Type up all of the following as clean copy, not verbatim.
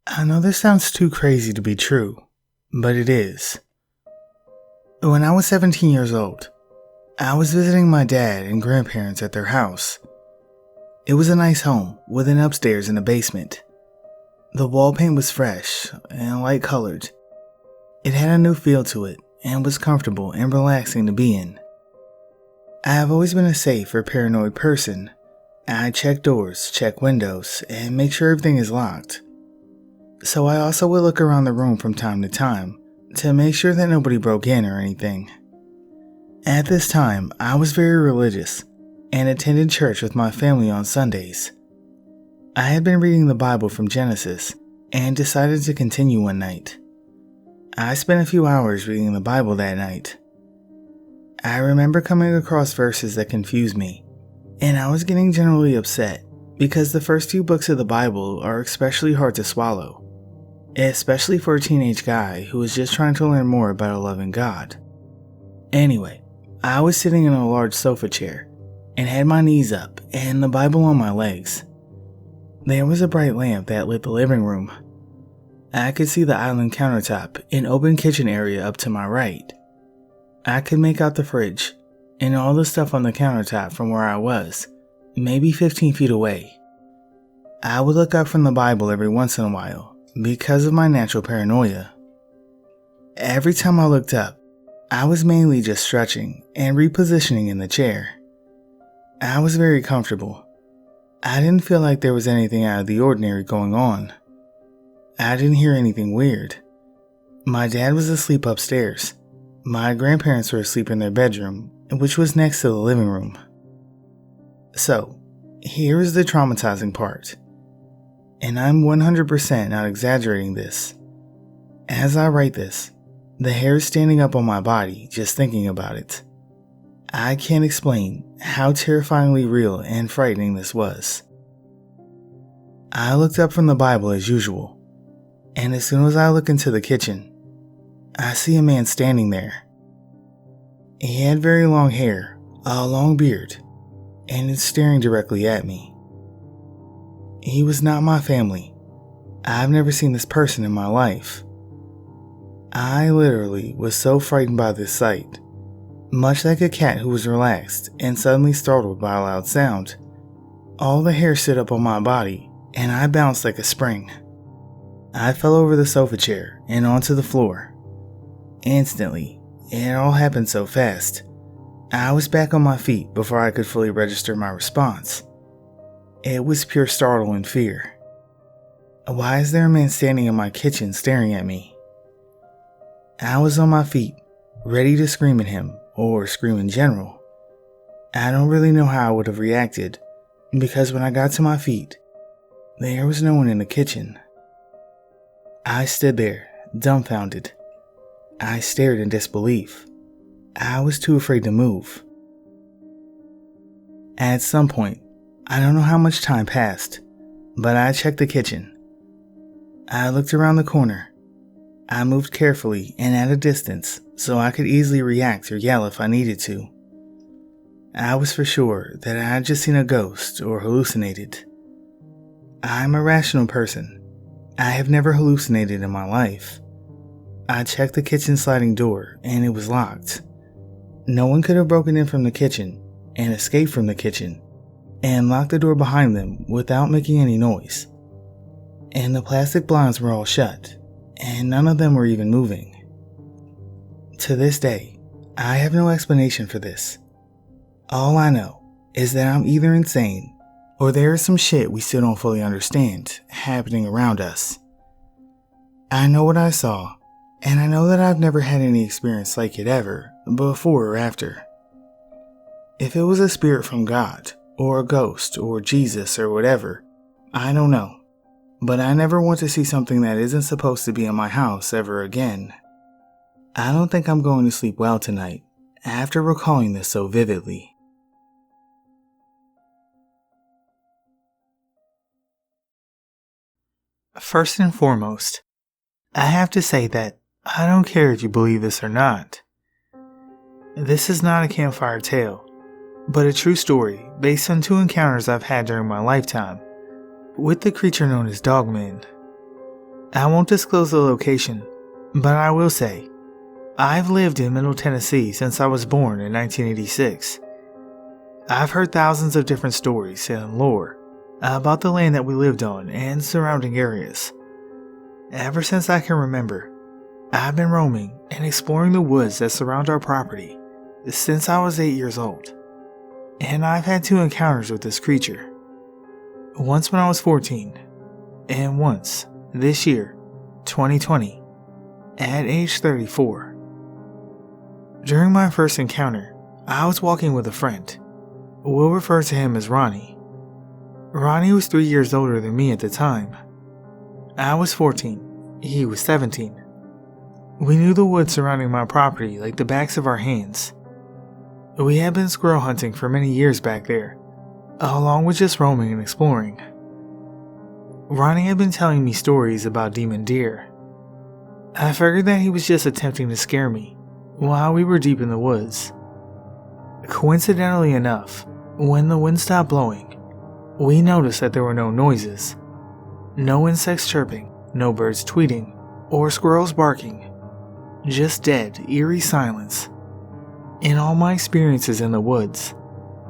I know this sounds too crazy to be true, but it is. When I was 17 years old, I was visiting my dad and grandparents at their house. It was a nice home with an upstairs and a basement. The wall paint was fresh and light colored. It had a new feel to it and was comfortable and relaxing to be in. I have always been a safe or paranoid person. I check doors, check windows, and make sure everything is locked. So I also would look around the room from time to make sure that nobody broke in or anything. At this time, I was very religious and attended church with my family on Sundays. I had been reading the Bible from Genesis and decided to continue one night. I spent a few hours reading the Bible that night. I remember coming across verses that confused me, and I was getting generally upset because the first few books of the Bible are especially hard to swallow, especially for a teenage guy who was just trying to learn more about a loving God. Anyway, I was sitting in a large sofa chair and had my knees up and the Bible on my legs. There was a bright lamp that lit the living room. I could see the island countertop and open kitchen area up to my right. I could make out the fridge and all the stuff on the countertop from where I was, maybe 15 feet away. I would look up from the Bible every once in a while because of my natural paranoia. Every time I looked up, I was mainly just stretching and repositioning in the chair. I was very comfortable. I didn't feel like there was anything out of the ordinary going on. I didn't hear anything weird. My dad was asleep upstairs. My grandparents were asleep in their bedroom, which was next to the living room. So, here is the traumatizing part. And I'm 100% not exaggerating this. As I write this, the hair is standing up on my body just thinking about it. I can't explain how terrifyingly real and frightening this was. I looked up from the Bible as usual, and as soon as I look into the kitchen, I see a man standing there. He had very long hair, a long beard, and is staring directly at me. He was not my family. I've never seen this person in my life. I literally was so frightened by this sight, much like a cat who was relaxed and suddenly startled by a loud sound. All the hair stood up on my body, and I bounced like a spring. I fell over the sofa chair and onto the floor. Instantly, it all happened so fast. I was back on my feet before I could fully register my response. It was pure startle and fear. Why is there a man standing in my kitchen staring at me? I was on my feet, ready to scream at him, or scream in general. I don't really know how I would have reacted, because when I got to my feet, there was no one in the kitchen. I stood there, dumbfounded. I stared in disbelief. I was too afraid to move. At some point, I don't know how much time passed, but I checked the kitchen. I looked around the corner. I moved carefully and at a distance so I could easily react or yell if I needed to. I was for sure that I had just seen a ghost or hallucinated. I'm a rational person. I have never hallucinated in my life. I checked the kitchen sliding door and it was locked. No one could have broken in from the kitchen and escaped from the kitchen and locked the door behind them without making any noise. And the plastic blinds were all shut, and none of them were even moving. To this day, I have no explanation for this. All I know is that I'm either insane or there is some shit we still don't fully understand happening around us. I know what I saw, and I know that I've never had any experience like it ever, before or after. If it was a spirit from God, or a ghost, or Jesus, or whatever, I don't know. But I never want to see something that isn't supposed to be in my house ever again. I don't think I'm going to sleep well tonight, after recalling this so vividly. First and foremost, I have to say that I don't care if you believe this or not. This is not a campfire tale, but a true story based on 2 encounters I've had during my lifetime with the creature known as dogmen. I won't disclose the location, but I will say, I've lived in Middle Tennessee since I was born in 1986. I've heard thousands of different stories and lore about the land that we lived on and surrounding areas. Ever since I can remember, I've been roaming and exploring the woods that surround our property since I was 8 years old, and I've had 2 encounters with this creature. Once when I was 14, and once this year, 2020, at age 34. During my first encounter, I was walking with a friend. We'll refer to him as Ronnie. Ronnie was 3 years older than me at the time. I was 14, he was 17. We knew the woods surrounding my property like the backs of our hands. We had been squirrel hunting for many years back there, along with just roaming and exploring. Ronnie had been telling me stories about demon deer. I figured that he was just attempting to scare me while we were deep in the woods. Coincidentally enough, when the wind stopped blowing, we noticed that there were no noises. No insects chirping, no birds tweeting, or squirrels barking. Just dead, eerie silence. In all my experiences in the woods,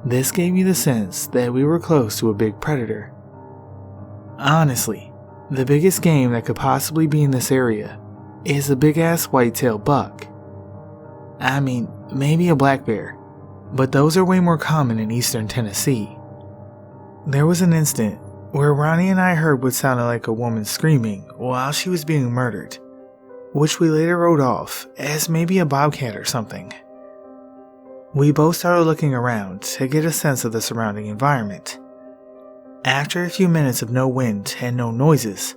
this gave me the sense that we were close to a big predator. Honestly, the biggest game that could possibly be in this area is a big-ass white-tailed buck. I mean, maybe a black bear, but those are way more common in eastern Tennessee. There was an instant where Ronnie and I heard what sounded like a woman screaming while she was being murdered, which we later wrote off as maybe a bobcat or something. We both started looking around to get a sense of the surrounding environment. After a few minutes of no wind and no noises,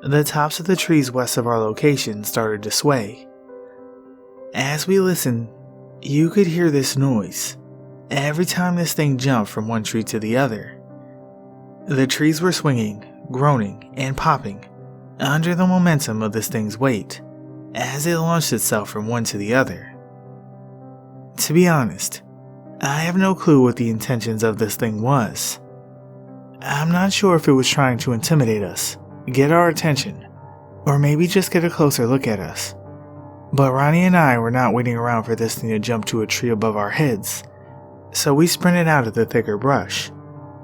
the tops of the trees west of our location started to sway. As we listened, you could hear this noise every time this thing jumped from one tree to the other. The trees were swinging, groaning, and popping under the momentum of this thing's weight as it launched itself from one to the other. To be honest, I have no clue what the intentions of this thing was. I'm not sure if it was trying to intimidate us, get our attention, or maybe just get a closer look at us. But Ronnie and I were not waiting around for this thing to jump to a tree above our heads, so we sprinted out of the thicker brush,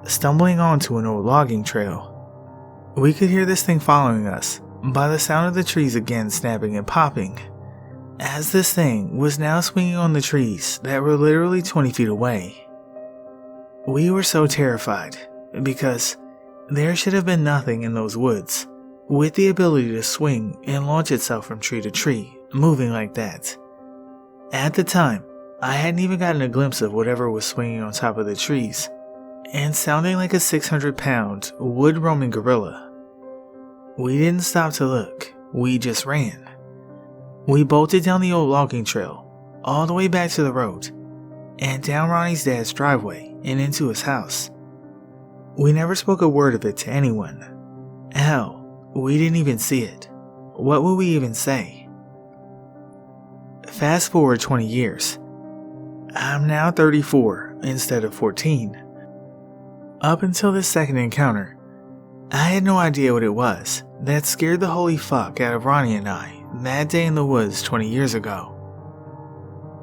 stumbling onto an old logging trail. We could hear this thing following us by the sound of the trees again snapping and popping, as this thing was now swinging on the trees that were literally 20 feet away. We were so terrified because there should have been nothing in those woods with the ability to swing and launch itself from tree to tree, moving like that. At the time, I hadn't even gotten a glimpse of whatever was swinging on top of the trees and sounding like a 600-pound wood-roaming gorilla. We didn't stop to look, we just ran. We bolted down the old logging trail, all the way back to the road, and down Ronnie's dad's driveway and into his house. We never spoke a word of it to anyone. Hell, we didn't even see it. What would we even say? Fast forward 20 years. I'm now 34 instead of 14. Up until this second encounter, I had no idea what it was that scared the holy fuck out of Ronnie and I that day in the woods 20 years ago.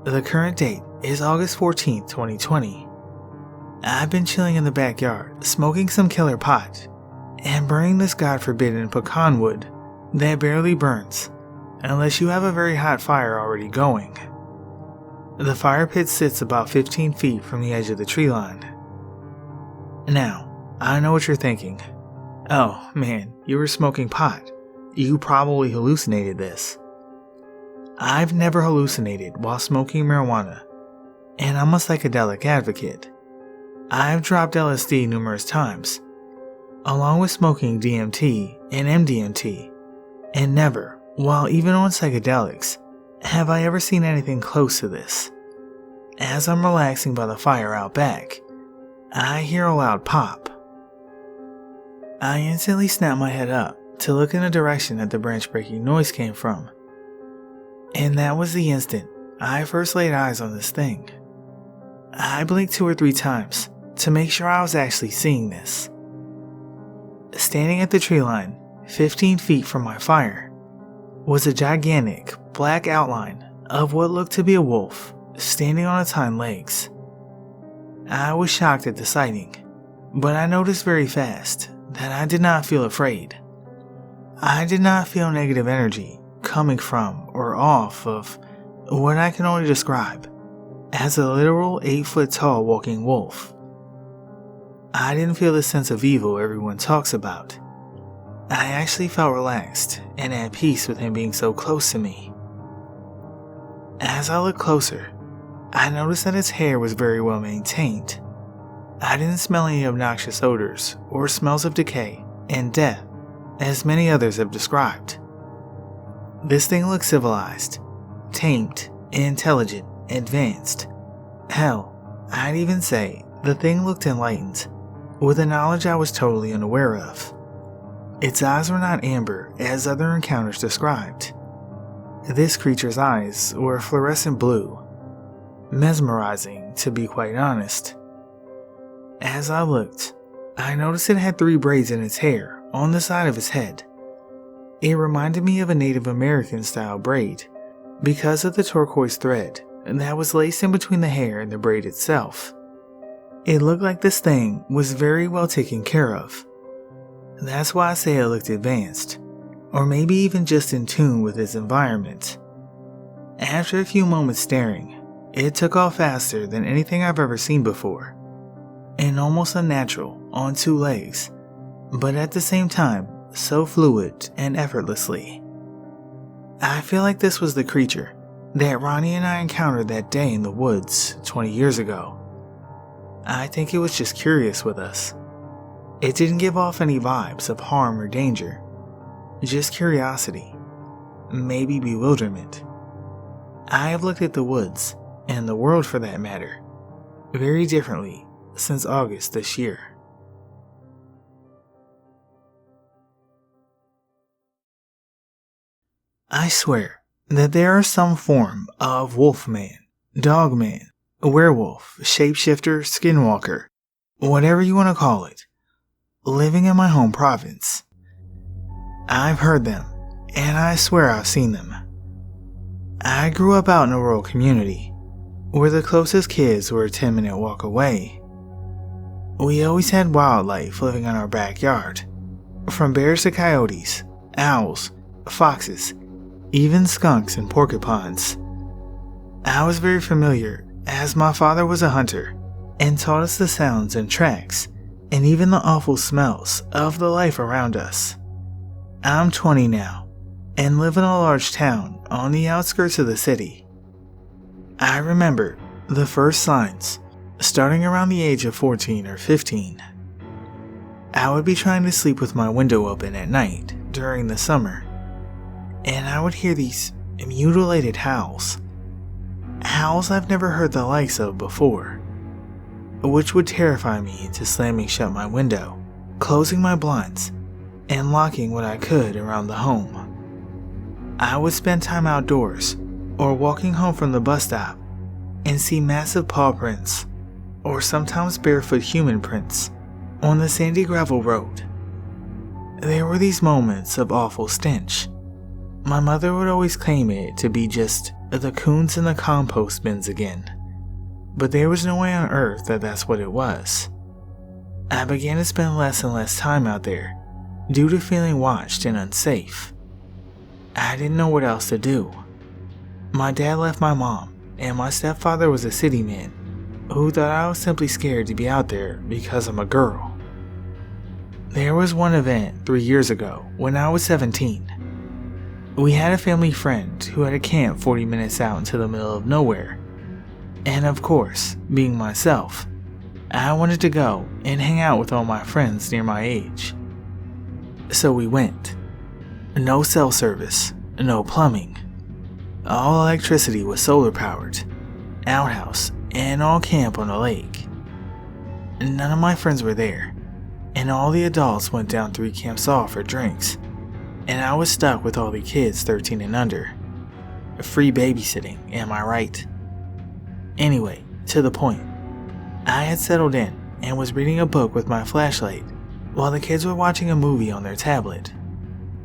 The current date is August 14th, 2020. I've been chilling in the backyard, smoking some killer pot, and burning this god-forbidden pecan wood that barely burns unless you have a very hot fire already going. The fire pit sits about 15 feet from the edge of the tree line. Now, I know what you're thinking. Oh man, you were smoking pot. You probably hallucinated this. I've never hallucinated while smoking marijuana, and I'm a psychedelic advocate. I've dropped LSD numerous times, along with smoking DMT and MDMT, and never, while even on psychedelics, have I ever seen anything close to this. As I'm relaxing by the fire out back, I hear a loud pop. I instantly snap my head up to look in the direction that the branch-breaking noise came from. And that was the instant I first laid eyes on this thing. I blinked 2 or 3 times to make sure I was actually seeing this. Standing at the tree line, 15 feet from my fire, was a gigantic black outline of what looked to be a wolf standing on its hind legs. I was shocked at the sighting, but I noticed very fast that I did not feel afraid. I did not feel negative energy coming from or off of what I can only describe as a literal 8-foot tall walking wolf. I didn't feel the sense of evil everyone talks about. I actually felt relaxed and at peace with him being so close to me. As I looked closer, I noticed that its hair was very well maintained. I didn't smell any obnoxious odors or smells of decay and death, as many others have described. This thing looked civilized, tamed, intelligent, advanced. Hell, I'd even say the thing looked enlightened, with a knowledge I was totally unaware of. Its eyes were not amber as other encounters described. This creature's eyes were fluorescent blue, mesmerizing to be quite honest. As I looked, I noticed it had 3 braids in its hair on the side of its head. It reminded me of a Native American style braid because of the turquoise thread that was laced in between the hair and the braid itself. It looked like this thing was very well taken care of. That's why I say it looked advanced, or maybe even just in tune with its environment. After a few moments staring, it took off faster than anything I've ever seen before, and almost unnatural on 2 legs, but at the same time so fluid and effortlessly. I feel like this was the creature that Ronnie and I encountered that day in the woods 20 years ago. I think it was just curious with us. It didn't give off any vibes of harm or danger, just curiosity, maybe bewilderment. I have looked at the woods, and the world for that matter, very differently since August this year. I swear that there is some form of wolfman, dogman, werewolf, shapeshifter, skinwalker, whatever you want to call it, living in my home province. I've heard them, and I swear I've seen them. I grew up out in a rural community, where the closest kids were a 10-minute walk away. We always had wildlife living in our backyard, from bears to coyotes, owls, foxes, even skunks and porcupines. I was very familiar as my father was a hunter and taught us the sounds and tracks and even the awful smells of the life around us. I'm 20 now and live in a large town on the outskirts of the city. I remember the first signs starting around the age of 14 or 15. I would be trying to sleep with my window open at night during the summer, and I would hear these mutilated howls. Howls I've never heard the likes of before, which would terrify me into slamming shut my window, closing my blinds, and locking what I could around the home. I would spend time outdoors or walking home from the bus stop and see massive paw prints or sometimes barefoot human prints on the sandy gravel road. There were these moments of awful stench. My mother would always claim it to be just the coons in the compost bins again, but there was no way on earth that that's what it was. I began to spend less and less time out there due to feeling watched and unsafe. I didn't know what else to do. My dad left my mom, and my stepfather was a city man who thought I was simply scared to be out there because I'm a girl. There was one event 3 years ago when I was 17. We had a family friend who had a camp 40 minutes out into the middle of nowhere. And of course, being myself, I wanted to go and hang out with all my friends near my age. So we went. No cell service, no plumbing. All electricity was solar powered, outhouse, and all camp on a lake. None of my friends were there, and all the adults went down 3 camps off for drinks, and I was stuck with all the kids 13 and under. Free babysitting, am I right? Anyway, to the point. I had settled in and was reading a book with my flashlight while the kids were watching a movie on their tablet.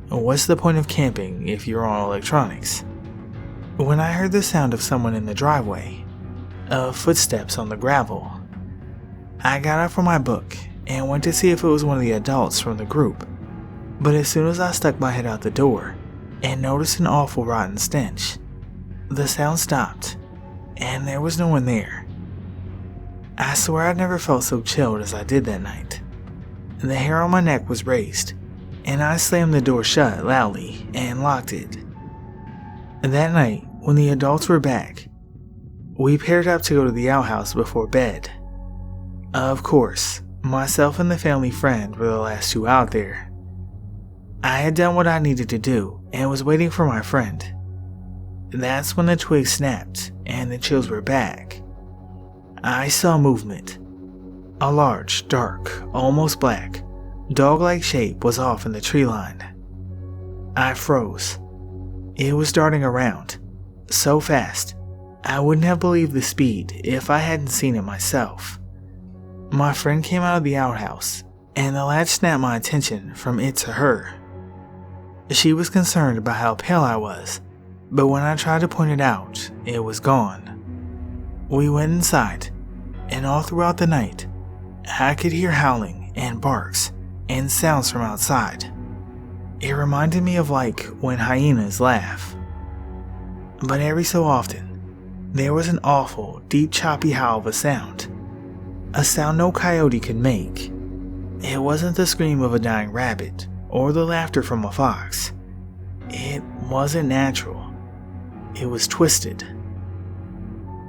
What's the point of camping if you're on electronics? When I heard the sound of someone in the driveway, of footsteps on the gravel, I got up from my book and went to see if it was one of the adults from the group. But as soon as I stuck my head out the door and noticed an awful rotten stench, the sound stopped and there was no one there. I swear I'd never felt so chilled as I did that night. The hair on my neck was raised, and I slammed the door shut loudly and locked it. That night, when the adults were back, we paired up to go to the outhouse before bed. Of course, myself and the family friend were the last two out there. I had done what I needed to do and was waiting for my friend. That's when the twig snapped and the chills were back. I saw movement. A large, dark, almost black, dog-like shape was off in the tree line. I froze. It was darting around, so fast, I wouldn't have believed the speed if I hadn't seen it myself. My friend came out of the outhouse, and the latch snapped my attention from it to her. She was concerned about how pale I was, but when I tried to point it out, it was gone. We went inside, and all throughout the night, I could hear howling and barks and sounds from outside. It reminded me of like when hyenas laugh. But every so often, there was an awful, deep choppy howl of a sound no coyote could make. It wasn't the scream of a dying rabbit or the laughter from a fox. It wasn't natural. It was twisted.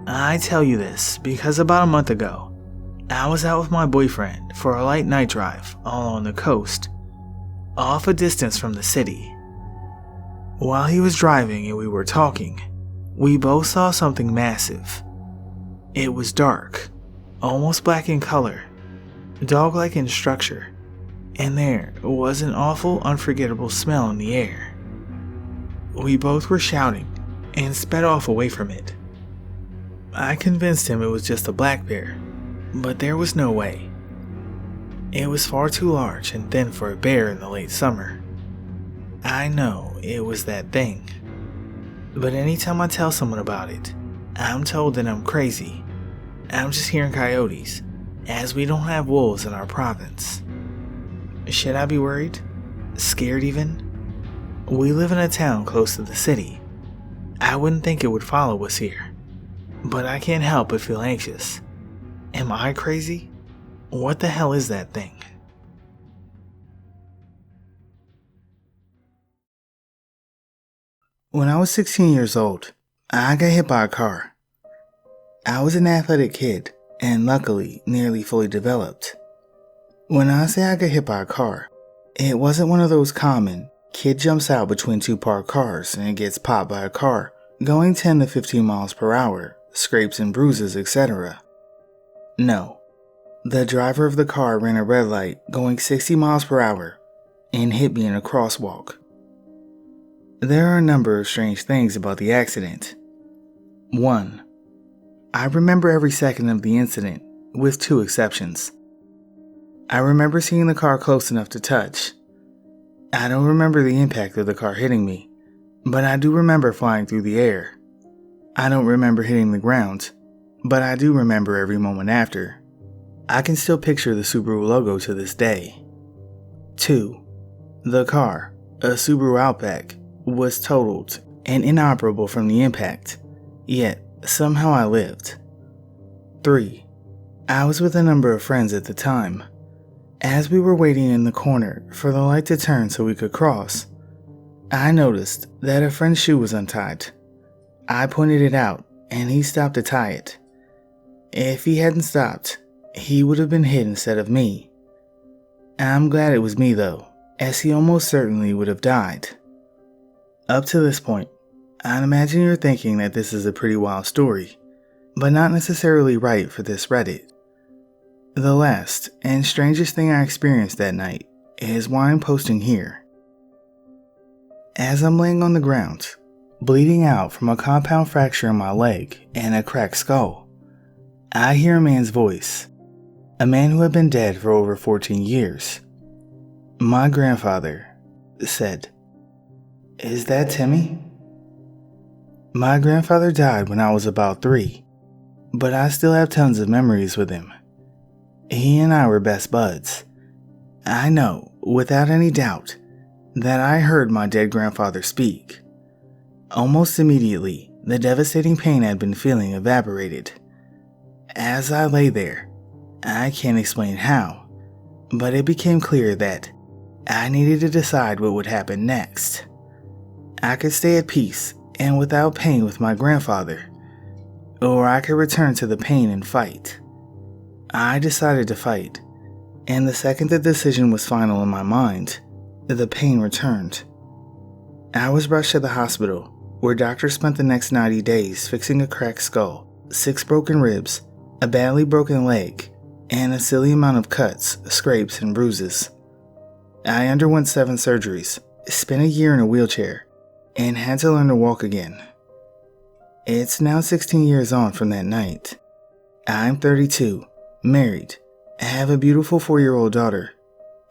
I tell you this because about a month ago, I was out with my boyfriend for a light night drive along the coast, off a distance from the city. While he was driving and we were talking, we both saw something massive. It was dark, almost black in color, dog-like in structure, and there was an awful, unforgettable smell in the air. We both were shouting and sped off away from it. I convinced him it was just a black bear, but there was no way. It was far too large and thin for a bear in the late summer. I know it was that thing, but anytime I tell someone about it, I'm told that I'm crazy. I'm just hearing coyotes, as we don't have wolves in our province. Should I be worried? Scared even? We live in a town close to the city. I wouldn't think it would follow us here, but I can't help but feel anxious. Am I crazy? What the hell is that thing? When I was 16 years old, I got hit by a car. I was an athletic kid, and luckily nearly fully developed. When I say I got hit by a car, it wasn't one of those common, kid jumps out between two parked cars and gets popped by a car, going 10 to 15 miles per hour, scrapes and bruises, etc. No. The driver of the car ran a red light going 60 miles per hour and hit me in a crosswalk. There are a number of strange things about the accident. 1. I remember every second of the incident, with two exceptions. I remember seeing the car close enough to touch. I don't remember the impact of the car hitting me, but I do remember flying through the air. I don't remember hitting the ground, but I do remember every moment after. I can still picture the Subaru logo to this day. 2. The car, a Subaru Outback, was totaled and inoperable from the impact, yet somehow I lived. 3. I was with a number of friends at the time. As we were waiting in the corner for the light to turn so we could cross, I noticed that a friend's shoe was untied. I pointed it out and he stopped to tie it. If he hadn't stopped, he would have been hit instead of me. I'm glad it was me though, as he almost certainly would have died. Up to this point, I'd imagine you're thinking that this is a pretty wild story, but not necessarily right for this Reddit. The last and strangest thing I experienced that night is why I'm posting here. As I'm laying on the ground, bleeding out from a compound fracture in my leg and a cracked skull, I hear a man's voice, a man who had been dead for over 14 years. My grandfather said, Is that Timmy? My grandfather died when I was about 3, but I still have tons of memories with him. He and I were best buds. I know, without any doubt, that I heard my dead grandfather speak. Almost immediately, the devastating pain I'd been feeling evaporated. As I lay there, I can't explain how, but it became clear that I needed to decide what would happen next. I could stay at peace and without pain with my grandfather, or I could return to the pain and fight. I decided to fight, and the second the decision was final in my mind, the pain returned. I was rushed to the hospital, where doctors spent the next 90 days fixing a cracked skull, 6 broken ribs, a badly broken leg, and a silly amount of cuts, scrapes, and bruises. I underwent 7 surgeries, spent a year in a wheelchair, and had to learn to walk again. It's now 16 years on from that night. I'm 32, married, have a beautiful 4-year-old daughter,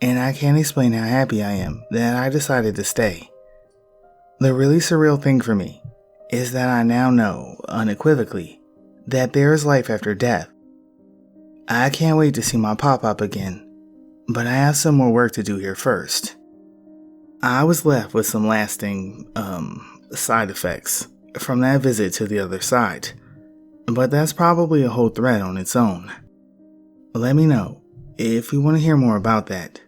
and I can't explain how happy I am that I decided to stay. The really surreal thing for me is that I now know, unequivocally, that there is life after death. I can't wait to see my pop-up again, but I have some more work to do here first. I was left with some lasting, side effects from that visit to the other side, but that's probably a whole thread on its own. Let me know if you want to hear more about that.